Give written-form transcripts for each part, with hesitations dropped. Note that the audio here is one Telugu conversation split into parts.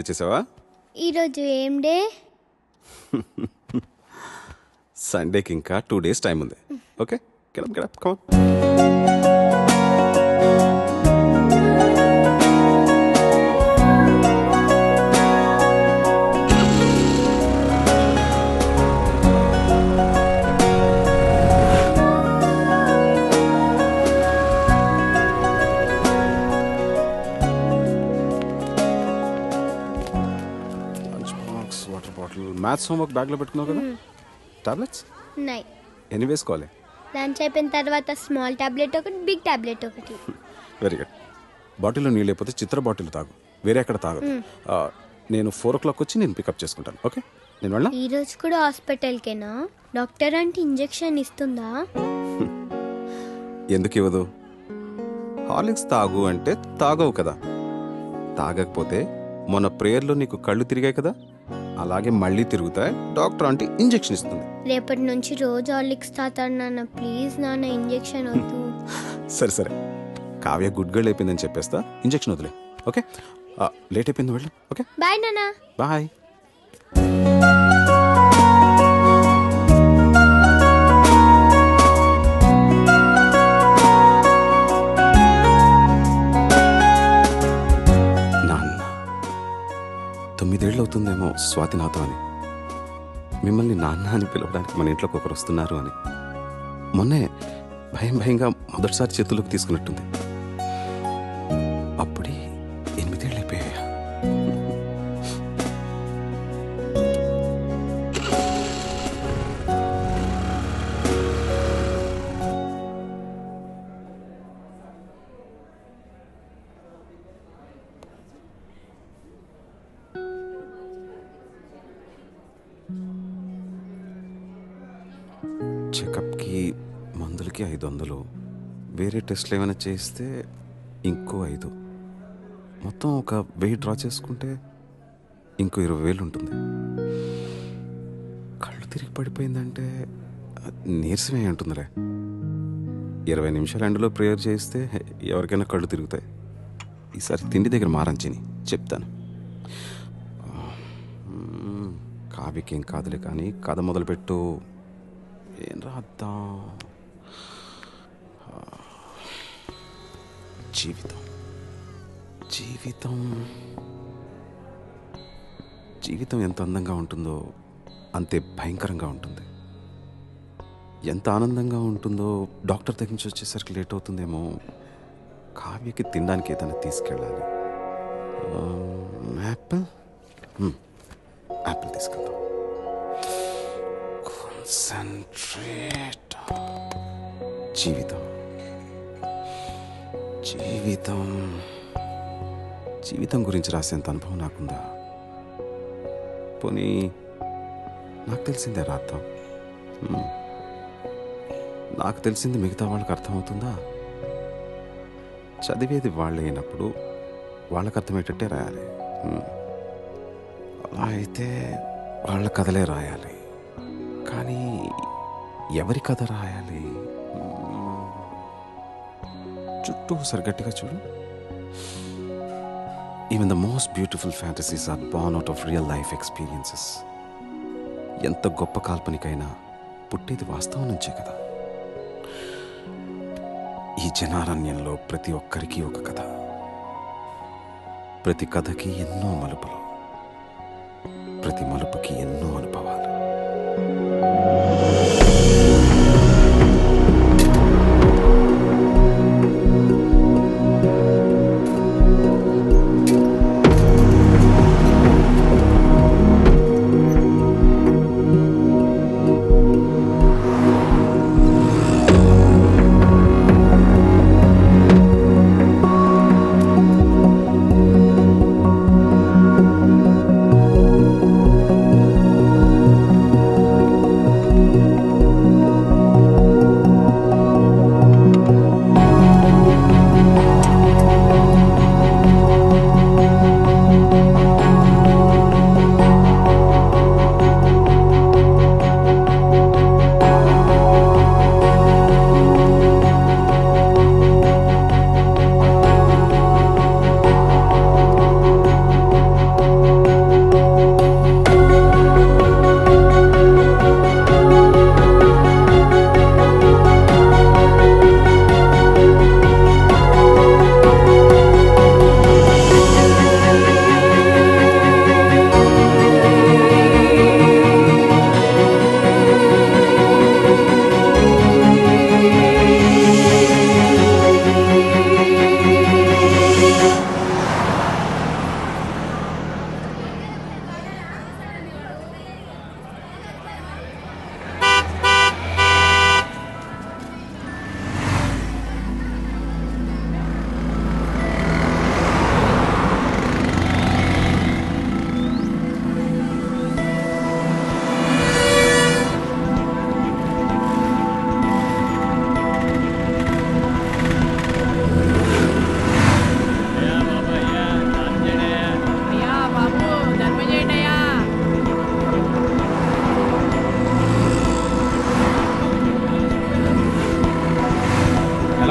వచ్చేసావా? ఈరోజు ఏం డే? సండేకి ఇంకా 2 days టైం ఉంది. Okay, getup come water bottle, maths homework బ్యాగ్లో పెట్టుకున్నావు కదా. టాబ్లెట్స్ ఉన్నాయి. ఎన్ని వేసుకోవాలి? లంచ్ అయిపోయిన తర్వాత స్మాల్ టాబ్లెట్ ఒకటి, బిగ్ టాబ్లెట్ ఒకటి. Very good. బాటిల్లో నీళ్ళు లేకపోతే చిత్ర బాటిల్ తాగు, వేరే ఎక్కడ తాగదు. నేను 4 o'clock వచ్చి నేను పికప్ చేసుకుంటాను. ఓకే, నేను వెళ్ళా. ఈ రోజు కూడా హాస్పిటల్కేనా? డాక్టర్ అంటే ఇంజెక్షన్ ఇస్తుందా? ఎందుకు ఇవ్వదు? హార్లిక్స్ తాగు అంటే తాగవు కదా. తాగకపోతే మొన్న ప్రేయర్లో నీకు కళ్ళు తిరిగాయి కదా, అలాగే మళ్ళీ తిరుగుతాయి. డాక్టర్ అంటే ఇంజెక్షన్ ఇస్తుంది. రేపటి నుంచి రోజు హార్లిక్స్ తాతాడు నాన్న. ప్లీజ్ నాన్న, ఇంజెక్షన్ వద్దు. సరే కావ్య గుడ్ గర్ల్ అయిపోయిందని చెప్పేస్తా, ఇంజెక్షన్ వదిలే. ఓకే, లేట్ అయిపోయింది, వెళ్ళు. ఓకే బాయ్ నాన్న. బాయ్. నాన్న 9 ఏళ్ళు అవుతుందేమో స్వాతి నాతో అని, మిమ్మల్ని నాన్న అని పిలవడానికి మన ఇంట్లోకి ఒకరు వస్తున్నారు అని. మొన్నే భయంగా మొదటిసారి చేతుల్లోకి తీసుకున్నట్టుంది. అప్పుడే 8 ఏళ్ళు అయిపోయాయా? చెకప్కి మందులకి 500, వేరే టెస్ట్లు ఏమైనా చేస్తే ఇంకో 5, మొత్తం ఒక 1000 డ్రా చేసుకుంటే ఇంకో 20,000 ఉంటుంది. కళ్ళు తిరిగి పడిపోయిందంటే నీరసమే ఉంటుందిలే. 20 నిమిషాలు ఎండలో ప్రేయర్ చేస్తే ఎవరికైనా కళ్ళు తిరుగుతాయి. ఈసారి తిండి దగ్గర మారంచిని చెప్తాను. కావ్యకేం కాదులే కానీ కథ మొదలుపెట్టు. ఏం రాద్దాం? జీవితం ఎంత అందంగా ఉంటుందో అంతే భయంకరంగా ఉంటుంది. ఎంత ఆనందంగా ఉంటుందో డాక్టర్ దగ్గర నుంచి వచ్చేసరికి లేట్ అవుతుందేమో. కావ్యకి తినడానికి ఏదైనా తీసుకెళ్ళాలి. యాపిల్ తీసుకెళ్దాం. కాన్సంట్రేట్. జీవితం గురించి రాసేంత అనుభవం నాకుందా? పోనీ నాకు తెలిసిందే రాద్దాం. నాకు తెలిసింది మిగతా వాళ్ళకి అర్థమవుతుందా? చదివేది వాళ్ళే అయినప్పుడు వాళ్ళకి అర్థమయ్యేటట్టే రాయాలి. అలా అయితే వాళ్ళ కథలే రాయాలి. కానీ ఎవరి కథ రాయాలి? చుట్టూ ఒకసారి గట్టిగా చూడు. Even the most beautiful fantasies are born out of real life experiences. ఎంత గొప్ప కాల్పనికైనా పుట్టేది వాస్తవం నుంచే కదా. ఈ జనారణ్యంలో ప్రతి ఒక్కరికి ఒక కథ, ప్రతి కథకి ఎన్నో మలుపులు, ప్రతి మలుపుకి ఎన్నో అనుభవాలు.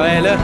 వెళ్ళు.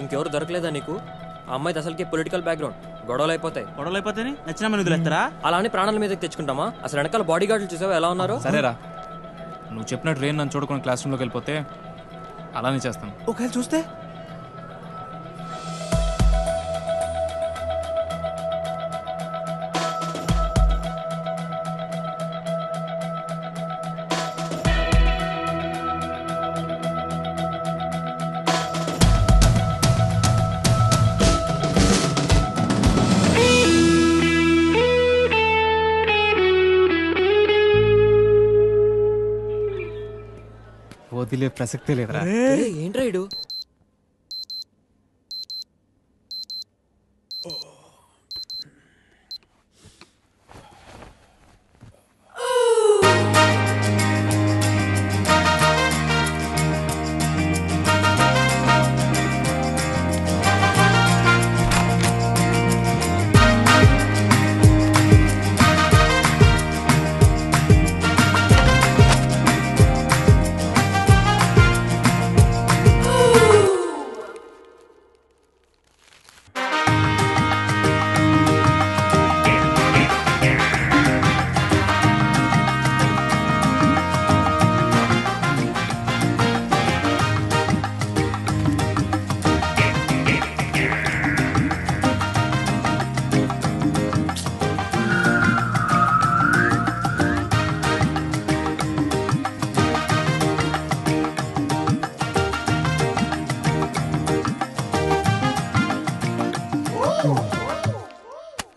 ఇంకెవరు దొరకలేదా నీకు? ఆ అమ్మాయిది అసలుకి పొలిటికల్ బ్యాక్గ్రౌండ్. గొడవలు అయిపోతాయి. నచ్చిన మన వదిలేస్తారా? అలా అని ప్రాణాల మీదకి తెచ్చుకుంటామా? అసలు వెనకాల బాడీ గార్డులు చూసావా ఎలా ఉన్నారు? సరేరా, నువ్వు చెప్పినట్టు రేన్ నన్ను చూడకుండా క్లాస్ రూమ్లోకి వెళ్ళిపోతే అలానే చేస్తాను. ఒకవేళ చూస్తే వదిలే ప్రసక్తే లేదురా. ఏంట్రా ఇడు?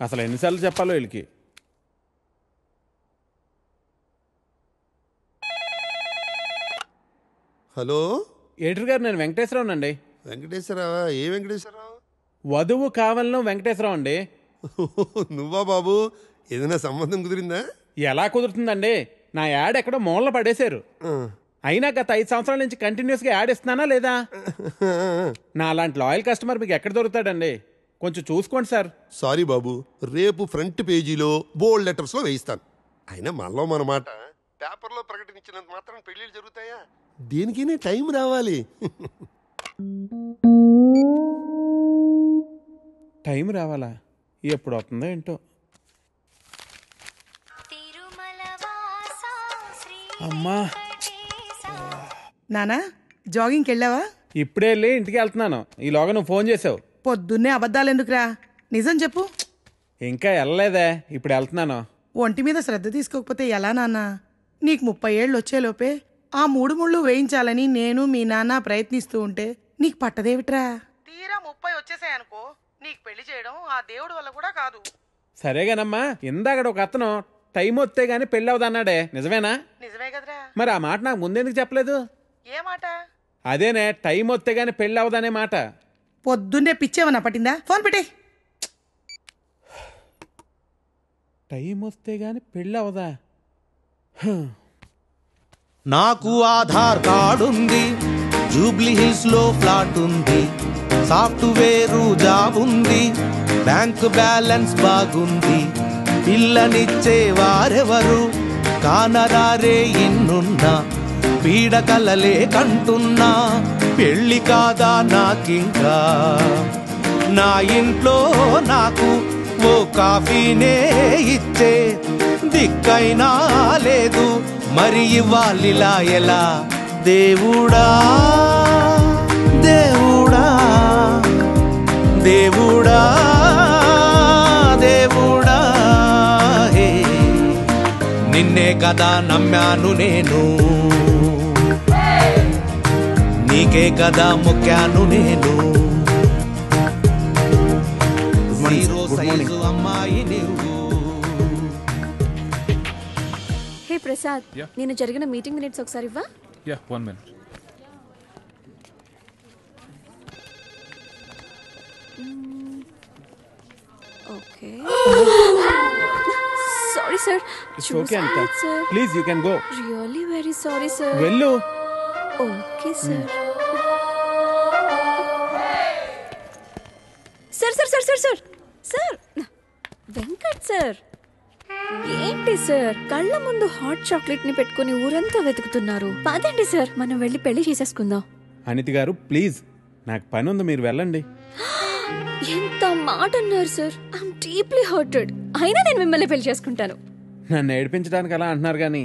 అసలు ఎన్నిసార్లు చెప్పాలో వీళ్ళకి. హలో ఎడిటర్ గారు, నేను వెంకటేశ్వరరావునండి. వెంకటేశ్వరరావా? ఏ వెంకటేశ్వరరావు? వధువు కావాలను వెంకటేశ్వరరావు అండి. నువ్వా బాబు? ఏదైనా సంబంధం కుదిరిందా? ఎలా కుదురుతుందండి? నా యాడ్ ఎక్కడో మూలలో పడేశారు. అయినా గత 5 సంవత్సరాల నుంచి కంటిన్యూస్గా యాడ్ ఇస్తున్నానా లేదా? నా అలాంటి లాయల్ కస్టమర్ మీకు ఎక్కడ దొరుకుతాడండి? కొంచెం చూసుకోండి సార్. సారీ బాబు, రేపు ఫ్రంట్ పేజీలో బోల్డ్ లెటర్స్లో వేయిస్తాను. అయినా మనలో మన మాట పేపర్లో ప్రకటించినంత మాత్రం పెళ్ళిళ్ళు జరుగుతాయా? దేనికైనా టైం రావాలి. టైం రావాలా? ఎప్పుడు వస్తుందో ఏంటో. అమ్మా నానా, జాగింగ్కి వెళ్ళావా? ఇప్పుడే వెళ్ళి ఇంటికి వెళ్తున్నాను. ఈలోగా నువ్వు ఫోన్ చేసావు. పొద్దున్నే అబద్ధాలు ఎందుకురా? నిజం చెప్పు. ఇంకా వెళ్ళలేదే, ఇప్పుడు వెళ్తున్నాను. ఒంటి మీద శ్రద్ధ తీసుకోకపోతే ఎలా నాన్నా? నీకు 30 ఏళ్ళు వచ్చేలోపే ఆ 3 ముళ్ళు వేయించాలని నేను మీ నాన్న ప్రయత్నిస్తూ ఉంటే నీకు పట్టదేవిట్రా? తీరా 30 వచ్చేసాయనుకో, నీకు పెళ్లి చేయడం ఆ దేవుడి వల్ల కూడా కాదు. సరేగానమ్మా, ఇందాక ఒక అతను టైం వస్తే గానీ పెళ్ళి అవదన్నాడే, నిజమేనా? నిజమే కదరా. మరి ఆ మాట నాకు ముందెందుకు చెప్పలేదు? ఏ మాట? అదేనే, టైం వస్తే గానీ పెళ్ళి అవదనే మాట. పొద్దున్నే పిచ్చేమన్నా పట్టిందా? ఫోన్ పెట్టే. టైం వస్తే గానీ పెళ్ళి అవదా? నాకు ఆధార్ కార్డు ఉంది, జూబ్లీ హిల్స్ లో ఫ్లాట్ ఉంది, సాఫ్ట్వేర్ జాబ్ ఉంది, బ్యాంక్ బ్యాలెన్స్ బాగుంది, పిల్లనిచ్చే వారెవరు కానరారే ఇన్నున్నా, పీడకలలే కంటున్నా, పెళ్ళి కాదా నాకింకా, నా ఇంట్లో నాకు ఓ కాఫీనే ఇచ్చే దిక్కైనా లేదు, మరి ఇవ్వాలిలా ఎలా? దేవుడా దేవుడా దేవుడా దేవుడా, హే నిన్నే కదా నమ్మాను నేను, నీకే కదా మొక్కాను నేను, జీరో సైజు అమ్మాయి నువ్వు. హే ప్రసాద్, నేను జరిగిన మీటింగ్ మినిట్స్ ఒకసారి ఇవ్వా? Yeah, 1 minute. Okay. Sorry sir. It's okay అంట. Please you can go. Really very sorry sir. వెళ్ళు. Okay sir. Sir sir sir sir sir sir Venkat sir, ఏంటి సార్ కళ్ళ ముందు హాట్ చాక్లెట్ ని పెట్టుకుని ఊరంతా వెతుకుతున్నారు? పదండి సార్, మనం వెళ్ళి పెళ్లి చేసేసుకుందాం. అనితి గారు ప్లీజ్, నాకు పని ఉంది, మీరు వెళ్ళండి. ఎంత మాట అన్నారు సార్. I'm deeply hurted. అయినా నేను మిమ్మల్ని పెళ్లి చేసుకుంటాను. నన్ను ఏడిపించడానికి అలా అంటున్నారు కానీ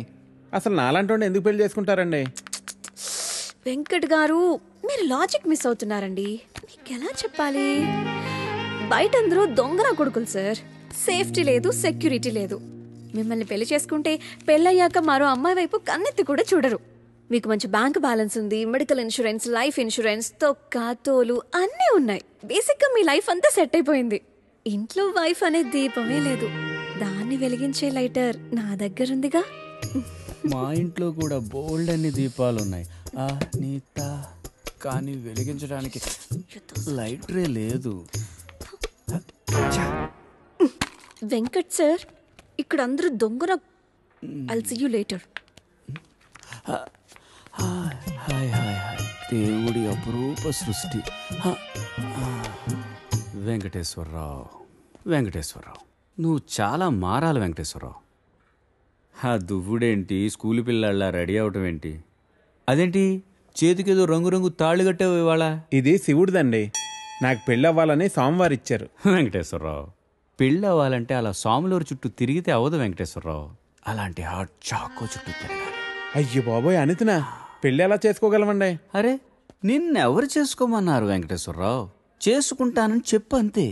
అసలు నాలాంటి ఎందుకు పెళ్లి చేసుకుంటారండి? వెంకట్ గారు, మీరు లాజిక్ మిస్ అవుతున్నారండి. నీకెలా చెప్పాలి? బయట అందరూ దొంగన కొడుకులు సార్. సేఫ్టీ లేదు, సెక్యూరిటీ లేదు. మిమ్మల్ని పెళ్లి చేసుకుంటే పెళ్ళయ్యాక మరో అమ్మాయి వైపు కన్నెత్తి కూడా చూడరు. మీకు మంచి బ్యాంక్ బ్యాలెన్స్ ఉంది, మెడికల్ ఇన్సూరెన్స్, లైఫ్ ఇన్సూరెన్స్, తొక్క తోలు అన్నీ ఉన్నాయి. బేసిక్గా మీ లైఫ్ అంతా సెట్ అయిపోయింది. ఇంట్లో వైఫ్ అనే దీపమే లేదు, దాన్ని వెలిగించే లైటర్ నా దగ్గర ఉందిగా. మా ఇంట్లో కూడా బోల్డ్ అన్ని దీపాలు ఉన్నాయి నీత, కానీ వెలిగించడానికి లైటరే లేదు. వెంకట్ సార్, ఇక్కడ అందరూ దొంగన. I'll see you later. Hi hi hi, దేవుడి అపురూప సృష్టి. వెంకటేశ్వరరావు, వెంకటేశ్వరరావు, నువ్వు చాలా మారాలి వెంకటేశ్వరరావు. ఆ దువ్వుడేంటి, స్కూల్ పిల్లల్లా రెడీ అవటం ఏంటి? అదేంటి చేతికేదో రంగురంగు తాళ్ళు కట్టావు ఇవాళ? ఇది శివుడిదండి, నాకు పెళ్ళి అవ్వాలని స్వామివారు ఇచ్చారు. వెంకటేశ్వరరావు, పెళ్ళి అవ్వాలంటే అలా స్వాములూరు చుట్టూ తిరిగితే అవ్వదు వెంకటేశ్వరరావు, అలాంటి హాట్ చాకో చుట్టూ తిరగాలి. అయ్యో బాబోయ్, అనితినా పెళ్ళి ఎలా చేసుకోగలమండి? అరే నిన్నెవరు చేసుకోమన్నారు వెంకటేశ్వరరావు? చేసుకుంటానని చెప్పు అంతే,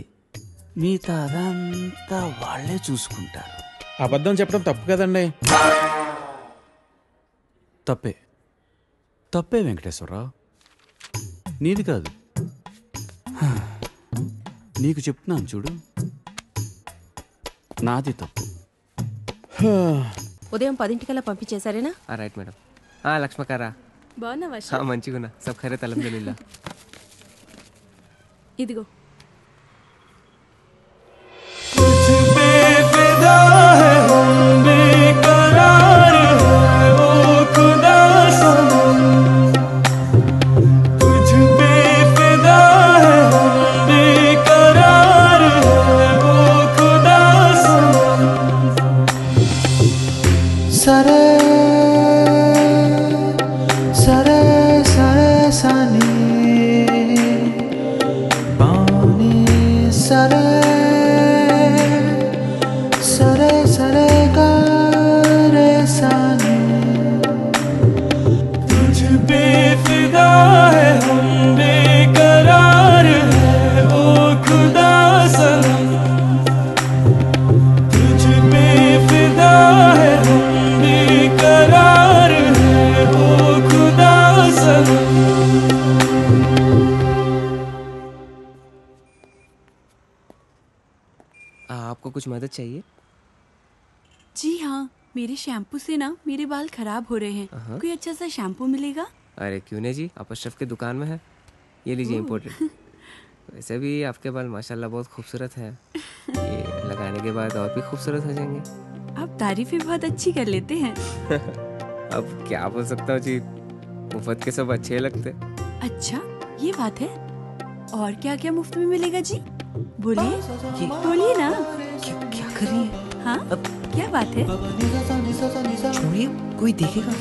మిగతా అదంతా వాళ్లే చూసుకుంటారు. అబద్ధం చెప్పడం తప్పు కదండి. తప్పే తప్పే వెంకటేశ్వరరావు, నీది కాదు, నీకు చెప్తున్నాను చూడు, నాది తప్పు. ఉదయం 10 పంపించేశారేనా? Right madam. లక్ష్మకారా బాగున్నావా? మంచిగున్నా, సబ్ ఖైరత్ అల్హమ్దులిల్లాహ్. ఇదిగో. సరే సరే సరే సని బాని సరే సరే సరే గరే సని तुझ पे फिदा है हम बेकरार है ओ खुदा सनम तुझ पे फिदा है हम बेकरार है ओ खुदा सनम. आपको कुछ मदद चाहिए? जी हाँ, मेरे शैम्पू से ना मेरे बाल खराब हो रहे हैं. कोई अच्छा सा शैम्पू मिलेगा? अरे क्यों नहीं जी, आप अशरफ की दुकान में है, ये लीजिए इम्पोर्टेड. वैसे भी आपके बाल माशाल्लाह बहुत खूबसूरत है, ये लगाने के बाद और भी खूबसूरत हो जाएंगे. आप तारीफें बहुत अच्छी कर लेते हैं. अब क्या बोल सकता हूँ जी, मुफ्त के सब अच्छे लगते. अच्छा, ये बात है. और क्या क्या मुफ्त में मिलेगा जी? बोलिए बोलिए ना. क्या कर रही है? हाँ, क्या बात है? छोड़िए, कोई देखेगा.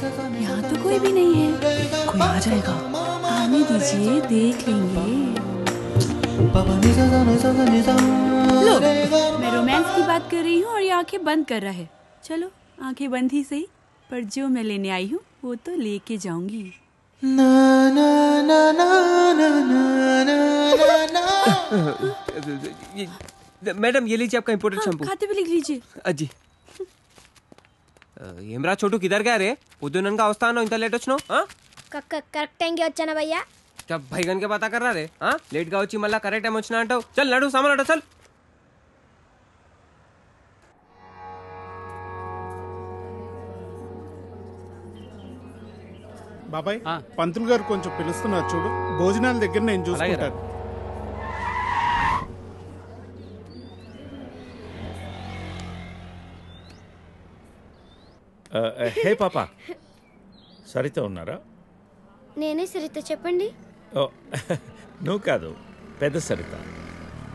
यहाँ तो कोई भी नहीं है. कोई आ जाएगा. आने दीजिए, देख लेंगे. लो, मैं रोमांस की बात कर रही हूँ और ये आंखें बंद कर रहा है. चलो, आंखें बंद ही सही, पर जो मैं लेने आई हूँ वो तो लेके जाऊंगी. ना ना ना ना ना ना ना ना. मैडम ये लीजिए आपका इम्पोर्टेड शैम्पू. खाते पे लिख लीजिए. अजी ఏమ్రా చోటు కిదర్ గా రే పొద్దుననగా వస్తాను ఇంత లేట్ వచ్చినావు కరెక్ట్ టైంకి వచ్చానా భయ్యా భైగన్ కే పతా కర్రా రే లేట్ గా వచ్చి మళ్ళా కరెక్ట్ టైం వచ్చినా అంటావు చల్ నడు సామాన్ అట చల్ బాబాయ్ పంతులు గారు కొంచెం పిలుస్తున్నారు చూడు భోజనాల దగ్గర నేను చూసుకుంటాను హే పాప సరిత ఉన్నారా నేనే సరిత చెప్పండి ఓ నువ్వు కాదు పెద్ద సరిత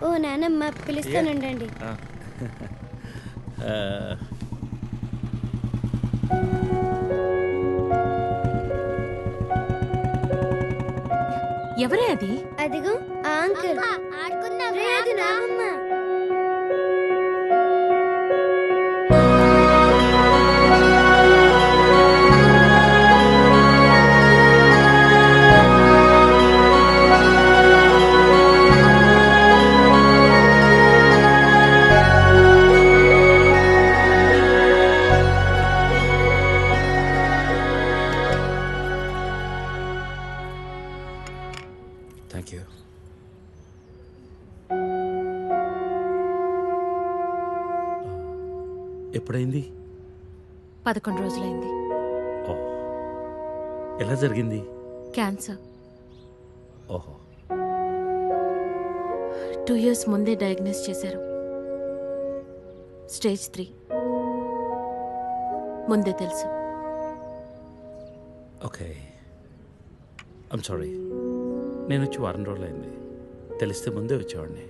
ఓ నానమ్మ పిలుస్తానండి ఎవరే అది అదిగో ఆ అంకుల్ ఆడుకుందాం రే అది నానమ్మ ఎప్పుడైంది 11 రోజులైంది ఎలా జరిగింది క్యాన్సర్ ఓహో 2 years ముందే డయాగ్నోస్ చేశారు స్టేజ్ 3 ముందే తెలుసు ఓకే ఐమ్ సారీ నేను వచ్చి వారం రోజులైంది తెలిస్తే ముందే వచ్చేవాడిని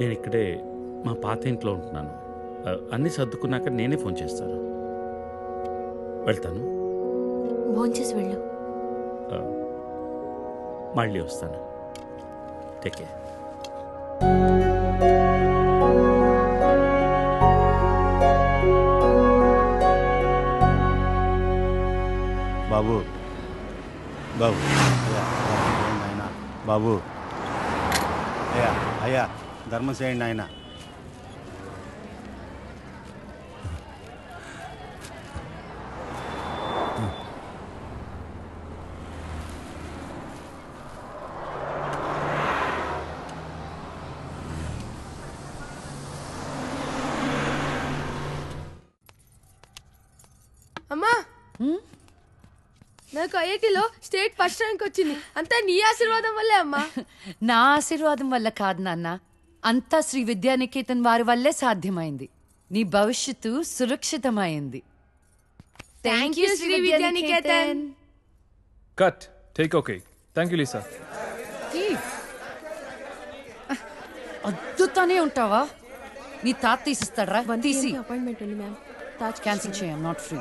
నేను ఇక్కడే మా పాత ఇంట్లో ఉంటున్నాను అన్నీ సర్దుకున్నాక నేనే ఫోన్ చేస్తాను వెళ్తాను భోంచేసి వెళ్ళు మళ్ళీ వస్తాను టేక్ కేర్ బాబు బాబు ఆయన బాబు అయ్యా అయ్యా ధర్మం చేయండి ఆయన నాకు ఐఐటిలో స్టేట్ ఫస్ట్ ర్యాంక్ వచ్చింది అంతా నీ ఆశీర్వాదం వల్లే అమ్మా. నా ఆశీర్వాదం వల్ల కాదు నాన్న, అంతా శ్రీ విద్యానికేతన్ వారి వల్లే సాధ్యమైంది. నీ భవిష్యత్తు సురక్షితమైంది. Thank you Sri Vidyanikethan. Cut take okay. Thank you Lisa. అద్దుతానే ఉంటావా? నీ తాత తీసిస్తాడరా? తీసి అపాయింట్మెంట్ ఉంది మ్యామ్. తాజ్ క్యాన్సిల్ చేయం, నాట్ ఫ్రీ.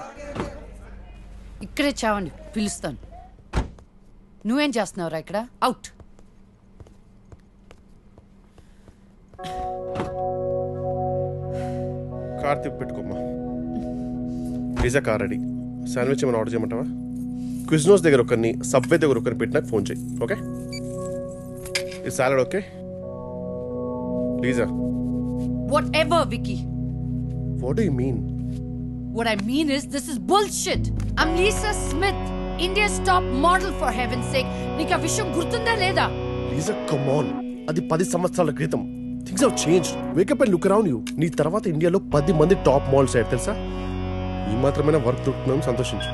ఇక్కడే చావండి, పిలుస్తాను. నువ్వేం చేస్తున్నావురా ఇక్కడ? అవుట్. కార్తీక్ పెట్టుకోమ్మా. Pizza car ready. శాండ్విచ్ ఏమైనా ఆర్డర్ చేయమంటావా? క్విజ్నోస్ దగ్గర ఒకరిని, సబ్వే దగ్గర ఒకరిని పెట్టి నాకు ఫోన్ చేయి. ఓకే? ఈ salad okay? లీజా. Whatever, Vicky. What do you mean? What I mean is, this is bullshit. I'm Lisa Smith, India's top model, for heaven's sake. నీకు ఆ విషయం గుర్తుందా లేదా? లీజా, కమ్ ఆన్. అది 10 సంవత్సరాల క్రితం. Things have changed. Wake up and look around you. నీ తర్వాత ఇండియాలో 10 మంది టాప్ మోడల్స్ అయ్యారు తెలుసా? ఈ మాత్రమైనా వర్క్ దొరుకుతుందని సంతోషించు.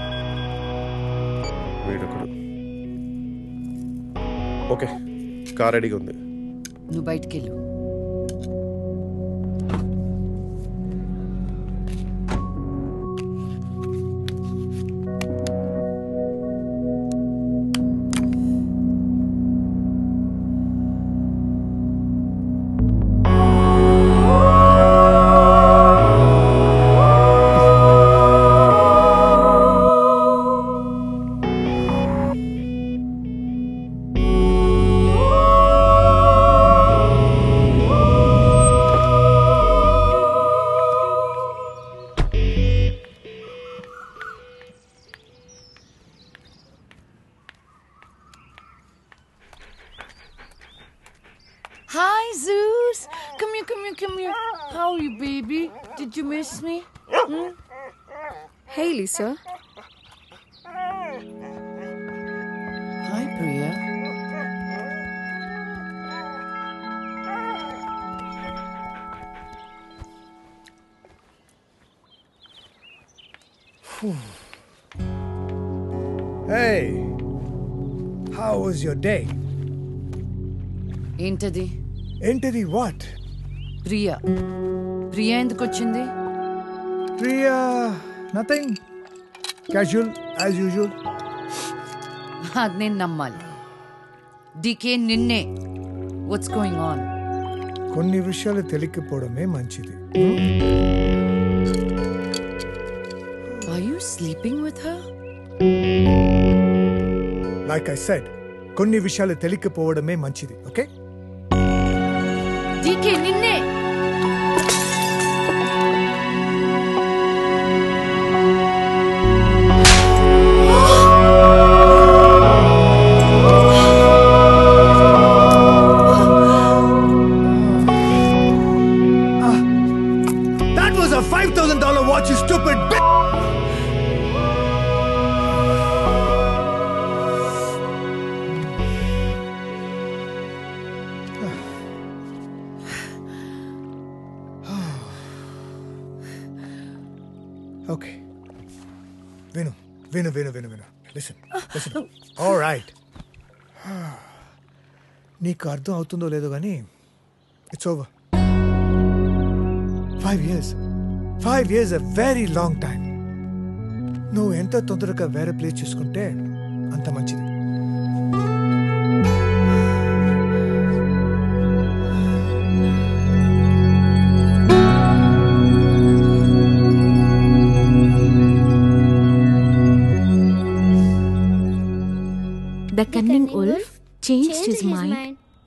వీడొకడు. ఓకే, కార్ రెడీగా ఉంది. నువ్వు బయటికి వెళ్ళు. Hi, Zeus. Come here, come here, come here. How are you, baby? Did you miss me? Hey, Lisa. Hi, Priya. Hey, how was your day? ఏంటది? ఏంటది what? ప్రియా. ప్రియా ఎందుకు వచ్చింది? Priya, nothing. Casual, as usual. అది నేను నమ్మాలి. డీకే నిన్నే. What's going on? కొన్ని విషయాలు తెలియకపోవడమే మంచిది. Are you sleeping with her? Like I said, కొన్ని విషయాలు తెలియకపోవడమే మంచిది. ఓకే? డీకే నిన్నే. That was a $5,000 watch, you stupid bitch! Okay. Vinu. Listen. All right. నీకు అర్థం అవుతుందో లేదో కానీ it's over. 5 years. 5 years a very long time. నువ్వు ఎంత తొందరగా వేరే ప్లేస్ చూసుకుంటే అంత మంచిది. The cunning wolf changed his mind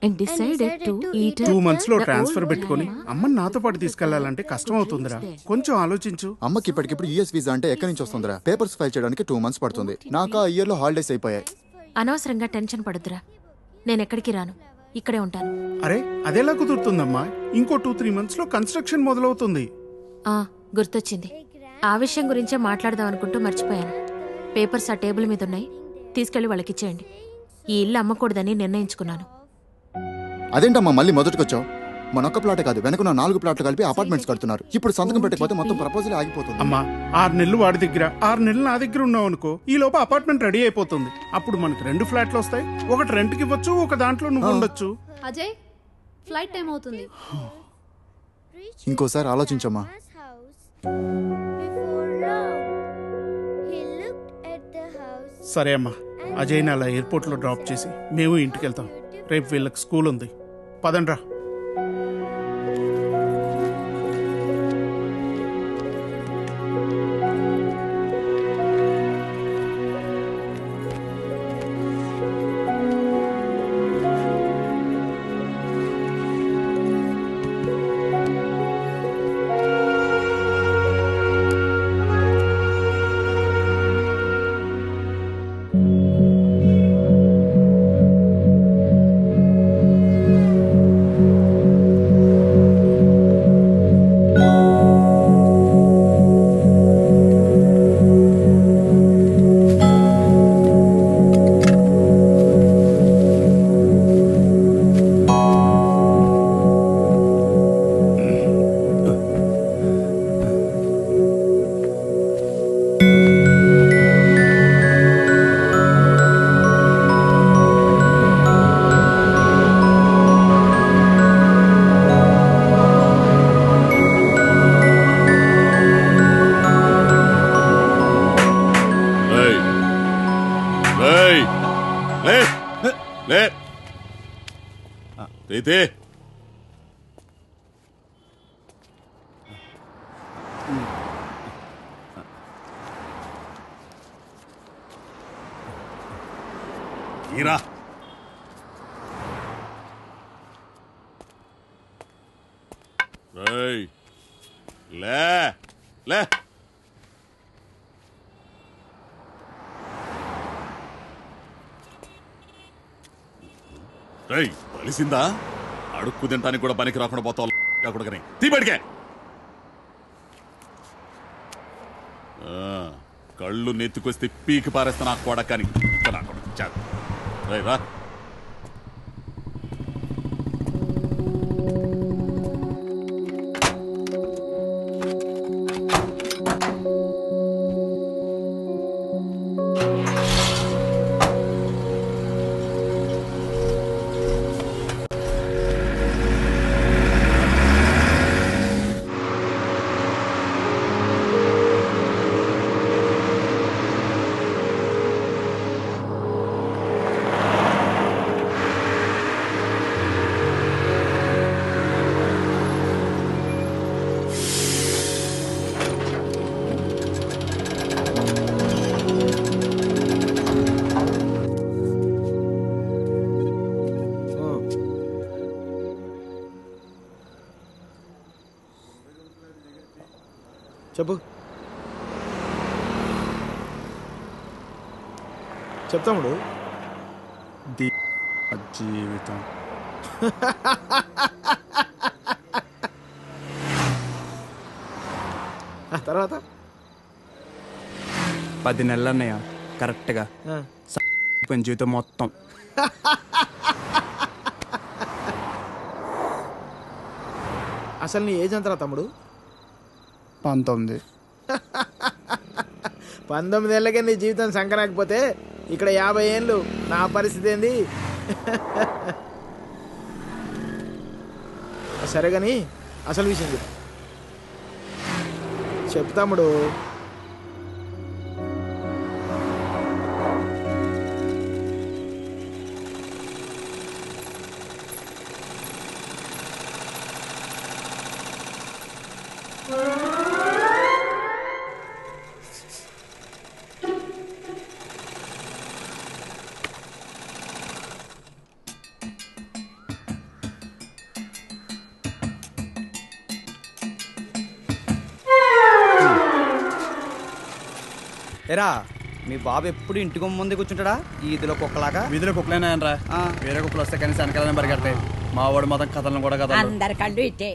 and decided to eat 2 months లో ట్రాన్స్ఫర్ పెట్టుకొని అమ్మని నాతో పాటు తీసుకెళ్లాలంటే కష్టం అవుతుందిరా. కొంచెం ఆలోచించు. అమ్మకి ఇప్పటికిప్పుడు యూఎస్ వీసా అంటే ఎక్కడి నుంచి వస్తుందిరా? పేపర్స్ ఫైల్ చేయడానికి 2 months పడుతుంది. నాకు ఆ ఇయర్ లో హాలిడేస్ అయిపోయాయి. అనవసరంగా టెన్షన్ పడొద్దురా. నేను ఎక్కడికి రాను, ఇక్కడే ఉంటాను. అరే అదెలా కుదురుతుందమ్మా? ఇంకో 2-3 months లో కన్స్ట్రక్షన్ మొదలవుతుంది. గుర్తొచ్చింది. ఆ విషయం గురించే మాట్లాడదాం అనుకుంటూ మర్చిపోయాను. పేపర్స్ ఆ టేబుల్ మీద ఉన్నాయి, తీసుకెళ్లి వాళ్ళకిచ్చేయండి. ఈ ఇల్లు అమ్మకూడదని నిర్ణయించుకున్నాను. అదేంటమ్మా మళ్ళీ మొదటికొచ్చావు? మనొక్క ప్లాటే కాదు, వెనకున్న 4 ప్లాట్లు కలిపి అపార్ట్మెంట్స్ కడుతున్నారు. ఇప్పుడు సంతకం పెట్టకపోతే మొత్తం ప్రపోజల్ ఆగిపోతుంది. అమ్మా 6 నెలలు వాడి దగ్గర 6 నెలలు నా దగ్గర ఉన్నావు అనుకో, ఈ లోపు అపార్ట్మెంట్ రెడీ అయిపోతుంది. అప్పుడు మనకి 2 ఫ్లాట్లు వస్తాయి. ఒకటి రెంట్కి ఇవ్వచ్చు, ఒక దాంట్లో నువ్వు ఉండొచ్చు. అజయ్ ఫ్లైట్ టైం అవుతుంది. ఇంకోసారి ఆలోచించమ్మా. సరే అమ్మా, అజయ్ని అలా ఎయిర్పోర్ట్లో డ్రాప్ చేసి మేము ఇంటికి వెళ్తాం. రేపు వీళ్ళకి స్కూల్ ఉంది. పదండ్రా. ప్రీతి, ఈరా. రేయ్, లే లే. రేయ్, కలిసిందా? అడుక్కు తింటానికి కూడా పనికి రాకుండా పోతావు కొడుకని. తీ బడికే. కళ్ళు నెత్తికొస్తే పీకి పారేస్తా నా కొడకని. నా కొడుకు చాలు. రేయ్ రా. చెప్పు. చెప్తాముడు. జీవితం తర్వాత 10 నెలలు అన్నయ్య కరెక్ట్గా జీవితం మొత్తం. అసలు నీ ఏజ్ ఎంతరా తమ్ముడు? 19. 19 ఏళ్ళకే నీ జీవితం సంకరాకపోతే ఇక్కడ 50 ఏళ్ళు నా పరిస్థితి ఏంది? సరే కానీ అసలు విషయం చెప్తాముడు. ఎరా, మీ బాబు ఎప్పుడు ఇంటికి ముందే కూర్చుంటాడా? ఈదిలో కుక్కలాగా. వీధిలో కుక్కలేనా రా, వేరే కుక్కలు వస్తే కనీసం వెనకాలనే పరిగెడతాయి. మా వాడు మొత్తం కథలను కూడా కదా. అందరి కళ్ళు ఇట్టే.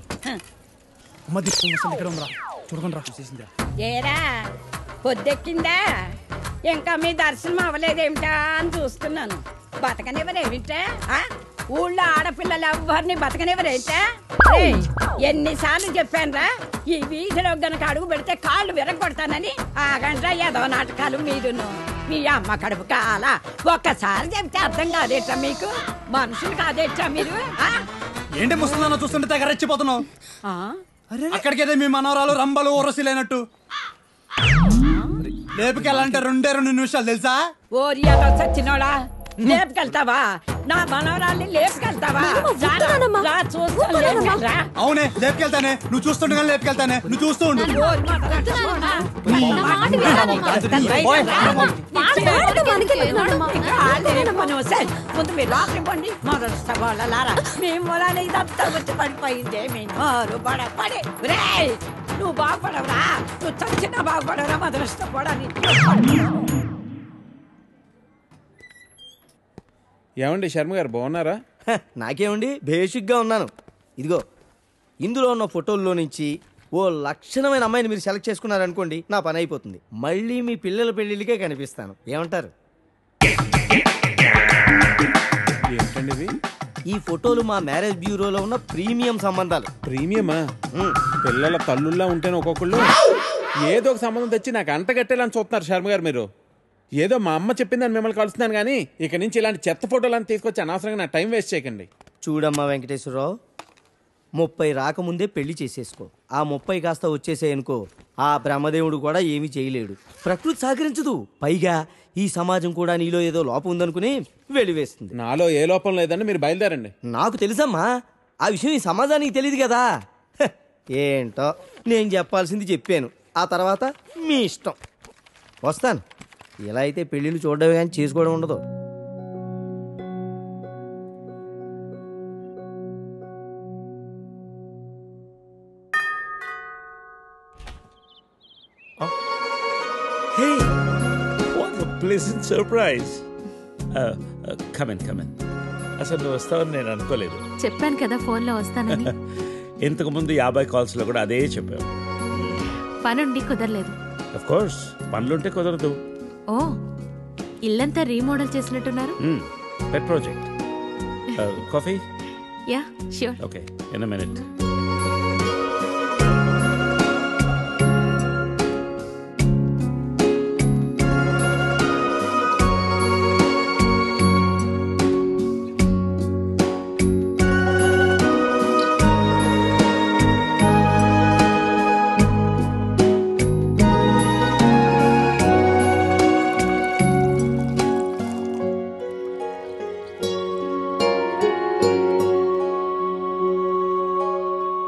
ఇక్కడ ఉందిరా, చూడకుండా రా. చూసేసిందిరా. ఏరా పొద్దెక్కిందా? ఇంకా మీ దర్శనం అవ్వలేదేమిటా అని చూస్తున్నాను. బతకనివ్వరేమిటా? ఊళ్ళో ఆడపిల్లలు ఎవ్వరిని బతకనివ్వరైతే ఎన్నిసార్లు చెప్పానురా ఈ వీధిలో గనక అడుగు పెడితే కాళ్ళు విరగొడతానని ఆగండ్రా ఏదో నాటకాలు మీరును మీ అమ్మ కడుపు కాల ఒక్కసారి చెప్తే అర్థం కాదేట్రా మీకు మనుషులు కాదేట్రా మీరు ఏంటి ముసలిదాన్ని చూస్తుంటే తెగ రెచ్చిపోతున్నావు అక్కడికైతే మీ మనవరాలు రంబలు ఊరసిలేనట్టు లేపుకెళ్ళాలంటే 2 నిమిషాలు తెలుసా ఓరి అదో సచ్చినోడా లేపుకెళ్తావా నా మనవరాల్ని లేపుకెళ్తావా అవునే లేపుకెళ్తానే నువ్వు చూస్తుండగా లేపుకెళ్తానే నువ్వు చూస్తూ ఉండు ముందు మీరు లోపలికి పండి మొదలుస్తా వాళ్ళలారా మేము మొలానే ఇదంతా వచ్చి పడిపోయిందే మేము పడే నువ్వు బాగుపడవురా నువ్వు చచ్చినా బాగుపడవురా మొదలుస్తా పడని ఏమండి శర్మ గారు బాగున్నారా? నాకేమండి బేసిక్గా ఉన్నాను. ఇదిగో ఇందులో ఉన్న ఫోటోల్లో నుంచి ఓ లక్షణమైన అమ్మాయిని మీరు సెలెక్ట్ చేసుకున్నారనుకోండి నా పని అయిపోతుంది. మళ్ళీ మీ పిల్లల పెళ్ళిళ్ళకే కనిపిస్తాను. ఏమంటారు? ఏంటండి ఈ ఫోటోలు మా మ్యారేజ్ బ్యూరోలో ఉన్న ప్రీమియం సంబంధాలు. ప్రీమియమా? పిల్లల తల్లుల్లా ఉంటేనే ఒక్కొక్కళ్ళు ఏదో ఒక సంబంధం తెచ్చి నాకు అంటగట్టేలని చూస్తున్నారు శర్మ గారు మీరు. ఏదో మా అమ్మ చెప్పిందని మిమ్మల్ని కలుస్తున్నాను కానీ ఇక నుంచి ఇలాంటి చెత్త ఫోటోలను తీసుకొచ్చి అనవసరంగా నా టైం వేస్ట్ చేయకండి. చూడమ్మా వెంకటేశ్వరరావు, 30 రాకముందే పెళ్లి చేసేసుకో. ఆ 30 కాస్త వచ్చేసేయనుకో ఆ బ్రహ్మదేవుడు కూడా ఏమీ చేయలేడు. ప్రకృతి సహకరించదు. పైగా ఈ సమాజం కూడా నీలో ఏదో లోపం ఉందనుకుని వెలివేస్తుంది. నాలో ఏ లోపం లేదని మీరు బయలుదేరండి. నాకు తెలుసమ్మా, ఆ విషయం ఈ సమాజానికి తెలియదు కదా. ఏంటో నేను చెప్పాల్సింది చెప్పాను, ఆ తర్వాత మీ ఇష్టం. వస్తాను. ఇలా అయితే పెళ్ళిళ్ళు చూడడమే కానీ చేసుకోవడం ఉండదు. Hey, what a pleasant surprise. Come in. అసలు నువ్వు వస్తావని నేను అనుకోలేదు. చెప్పాను కదా ఫోన్లో వస్తానని. ఇంతకుముందు 50 కాల్స్లో కూడా అదే చెప్పావు. పనుండి కుదరలేదు. ఆఫ్ కోర్స్ పనులుంటే కుదరదు. ఓ, ఇల్లంతా రీమోడల్ చేసినట్టున్నారు. పెట్ project. Coffee? Yeah sure. Okay, in a minute.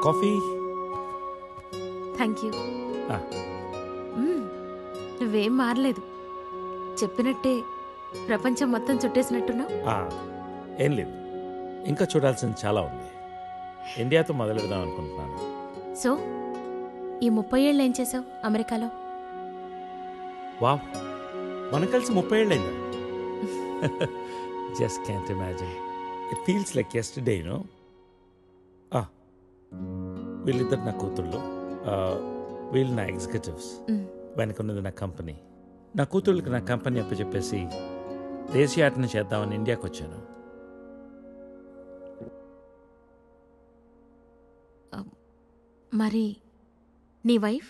Coffee? Thank you. నువ్వేం మారలేదు. చెప్పినట్టే ప్రపంచం మొత్తం చుట్టేసినట్టున్నావు. ఏం లేదు, ఇంకా చూడాల్సింది చాలా ఉంది. ఇండియాతో మొదలెడదాం అనుకుంటున్నాను. సో ఈ 30 ఏళ్ళు ఏం చేసావు అమెరికాలో? వావ్, మనం కలిసి 30 ఏళ్ళైందా? Just can't imagine. It feels like yesterday, you know. వీళ్ళిద్దరు నా కూతుళ్ళు, వీళ్ళు నా ఎగ్జిక్యూటివ్స్, వెనకున్నది నా కంపెనీ. నా కూతుళ్ళకి నా కంపెనీ అప్పచెప్పేసి దేశీయాటన చేద్దామని ఇండియాకి వచ్చాను. మరి నీ వైఫ్?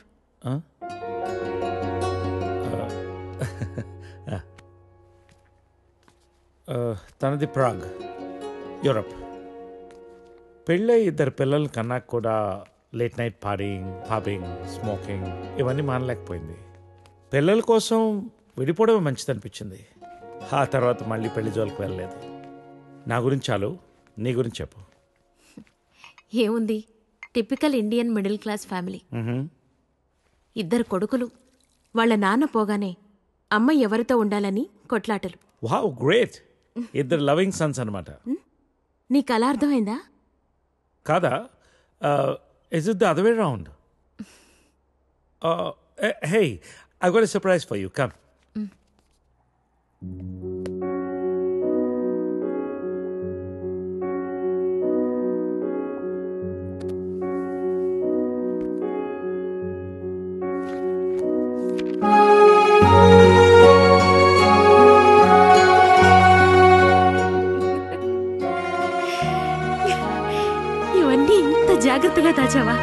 తనది ప్రాగ్, యూరప్. పెళ్ళై 2 పిల్లలు కన్నా కూడా late night partying, pubbing, smoking ఇవన్నీ మానలేకపోయింది. పిల్లల కోసం విడిపోవడమే మంచిది అనిపించింది. ఆ తర్వాత మళ్ళీ పెళ్లి జోలికి వెళ్ళలేదు. నా గురించి చాలు, నీ గురించి చెప్పు. ఏముంది, typical Indian middle class family. 2 కొడుకులు. వాళ్ళ నాన్న పోగానే అమ్మ ఎవరితో ఉండాలని కొట్లాటలు. Wow, great. 2 లవింగ్ సన్స్ అన్నమాట. నీకు అలా అర్థమైందా? కాదా? Is it the other way around? Hey, I've got a surprise for you. Come. परत आ जावा.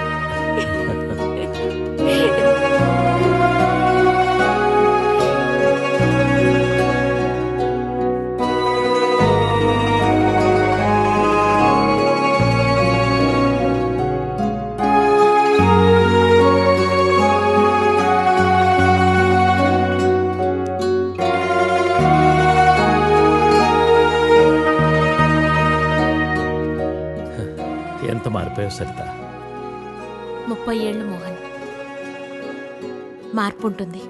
ఎంత మారిపోయావు సరిత. 30 ఏళ్ళు మోహన్. మార్పు ఉంటుంది.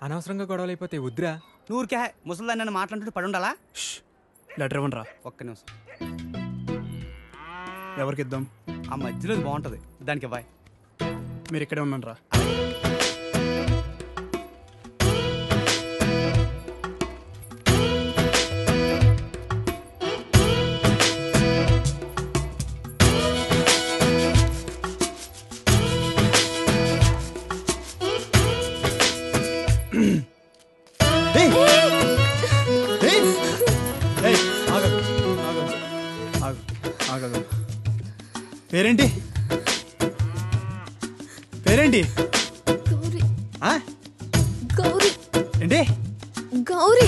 అనవసరంగా గొడవలు అయిపోతే వద్దురా. నూరికే ముసలిదాన్ని నన్ను మాట్లాడుతూ పడి ఉండాలా? లెటర్ ఇవ్వండి రా. ఒక్క నిమిషం. ఎవరికి ఇద్దాం? ఆ మధ్యలో బాగుంటుంది, దానికి ఇవ్వాలి. మీరు ఇక్కడే ఉన్నాను రా. పేరేంటి? పేరేంటి? గౌరీ. ఏంటి? గౌరీ.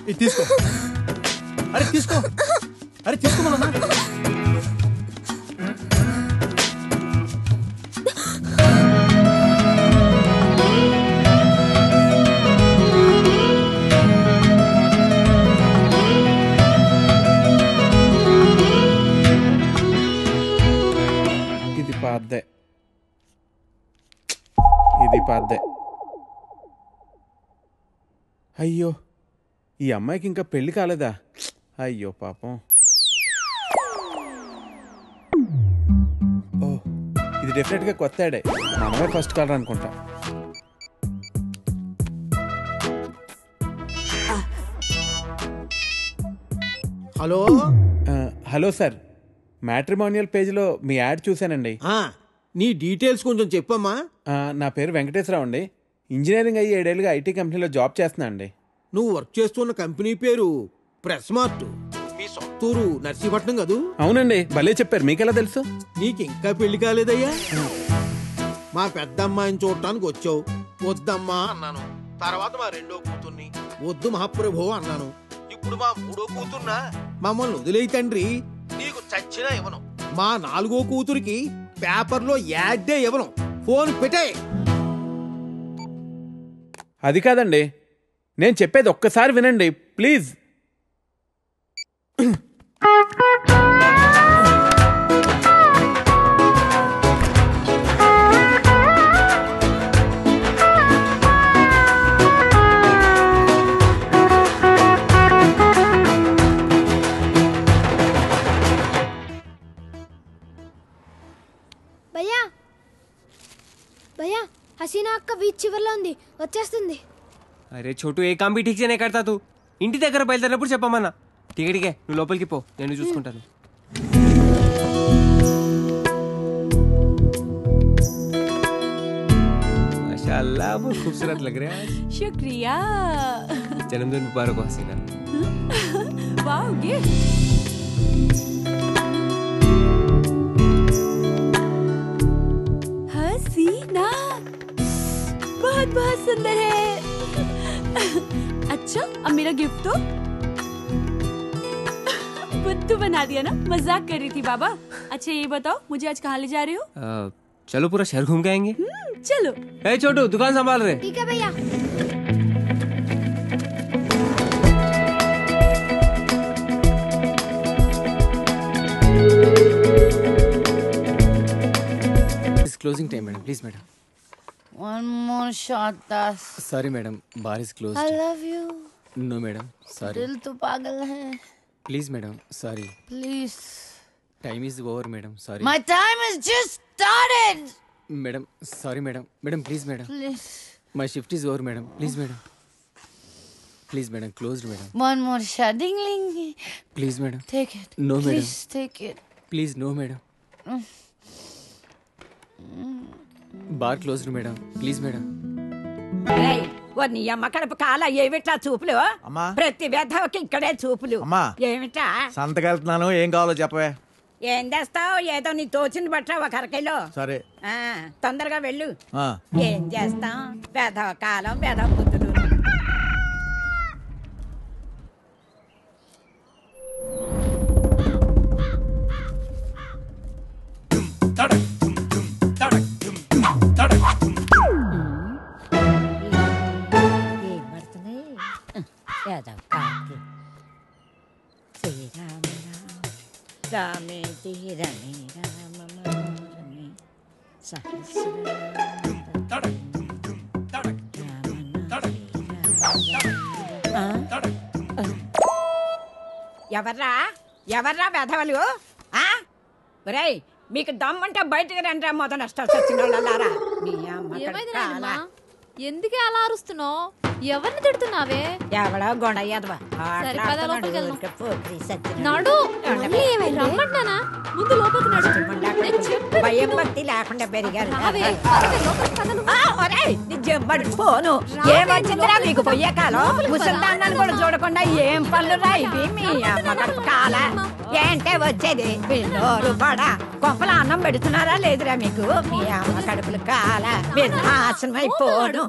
ఇది తీసుకో. అరే తీసుకో. అరే తీసుకోమన్నా. ఇది పాద్దే. అయ్యో, ఈ అమ్మాయికి ఇంకా పెళ్లి కాలేదా? అయ్యో పాపం. ఓ, ఇది డెఫినెట్గా కొత్త యాడే. మనమే ఫస్ట్ కలర్ అనుకుంటా. హలో. హలో సార్, మ్యాట్రిమోనియల్ పేజ్లో మీ యాడ్ చూశానండి. నీ డీటెయిల్స్ కొంచెం చెప్పమ్మా. నా పేరు వెంకటేశ్వరరావు అండి. ఇంజనీరింగ్ అయ్యి 7 ఏళ్ళుగా ఐటీ కంపెనీలో జాబ్ చేస్తున్నా అండి. నువ్వు వర్క్ చేస్తున్న కంపెనీ పేరు ప్రెస్ మార్ట్. మీ సొంతూరు నర్సీపట్నం కదూ? అవునండి, భలే చెప్పారు. మీకెలా తెలుసు? నీకు ఇంకా పెళ్లి కాలేదయ్యా? మా పెద్ద అమ్మాయిని చూడటానికి వచ్చావు. వద్దమ్మా అన్నాను. తర్వాత మా రెండో కూతుర్ని వద్దు మహాప్రభు అన్నాను. ఇప్పుడు మా మూడో కూతుర్నా? మమ్మల్ని వదిలేయి తండ్రి, నీకు చచ్చినా ఇవ్వను. మా 4గో కూతురికి పేపర్లో యాడ్డే ఇవ్వను. ఫోన్ పెట్టే. అది కాదండి, నేను చెప్పేది ఒక్కసారి వినండి ప్లీజ్. భయ్యా భయ్యా, హసీనా అక్క బీచ్ చివర్లో ఉంది, వచ్చేస్తుంది. అరే చోటు, ఏ కామ్ బి ఠీక్ సే నే కర్తా తూ. ఇంటి దగ్గర బయలుదేరినప్పుడు చెప్పమన్నా. టికే నువ్వు లోపలికి పో, నేను చూసుకుంటాను. माशाअल्लाह, बहुत खूबसूरत लग रहा है. शुक्रिया. जन्मदिन मुबारक हो हसीना. Wow, gift. हसीना बहुत बहुत सुंदर है. अच्छा, अब मेरा गिफ्ट तो बुद्धू बना दिया ना. मजाक कर रही थी बाबा. अच्छा ये बताओ, मुझे आज कहाँ ले जा रहे हो? चलो पूरा शहर घूम के आएंगे. चलो. ए छोटू, दुकान संभाल रहे. ठीक है भैया. Closing time madam, please madam. One more shot, Das. Sorry madam, bar is closed. I love you. No madam, sorry. दिल तो पागल है. Please madam, sorry. Please. Time is over madam, sorry. My time has just started. Madam, sorry madam. Madam please madam. Please. My shift is over madam, please madam. Please madam, closed madam. One more shot, ding ling. Please madam. Take it. No madam. Please take it. Please no madam. Bar closed madam, please madam. ఓ నీ అమ్మ కడుపు కాల ఏమిటా చూపులు అమ్మా. ప్రతి వెధవకి ఇక్కడే చూపులు అమ్మా. ఏమిటా సంతకెళ్తున్నాను, ఏం కావాలో చెప్పవే. ఏం చేస్తావు? ఏదో నీ తోచింది బట్ట ఒక అరకిలో. సరే. తొందరగా వెళ్ళు. ఆ. ఏం చేస్తాం? వెధవ కాలం వెధవ బుద్ధులు. రామే తీరమే రామ మనోరమే ఎవర్రా ఎవర్రా వెధవలు? ఒరేయ్ మీకు దమ్ముంటే బయటకు రండి రా మొదలు నష్టాలు వచ్చిన వాళ్ళారా. మీ అమ్మ ఎందుకే అలా అరుస్తున్నావు? ఎవరిని తిడుతున్నావే? ఎవడో గొడయ్యదవా నడు రమ్మంటానా? ముందు లోపలికి నడు. భయం భక్తి లేకుండా పెరిగారు. పోను ఏమొచ్చిందిరా మీకు పొయ్యే కాలం? ముసల్దాన్ని కూడా చూడకుండా ఏం పనులు రా ఇవి? మీ అమ్మ కడుపు కాల ఏంటే వచ్చేది? పిల్లోరు పడా కొంపల అన్నం పెడుతున్నారా లేదురా మీకు? మీ అమ్మ కడుపులు కాల మీరు నాశనం అయిపోను.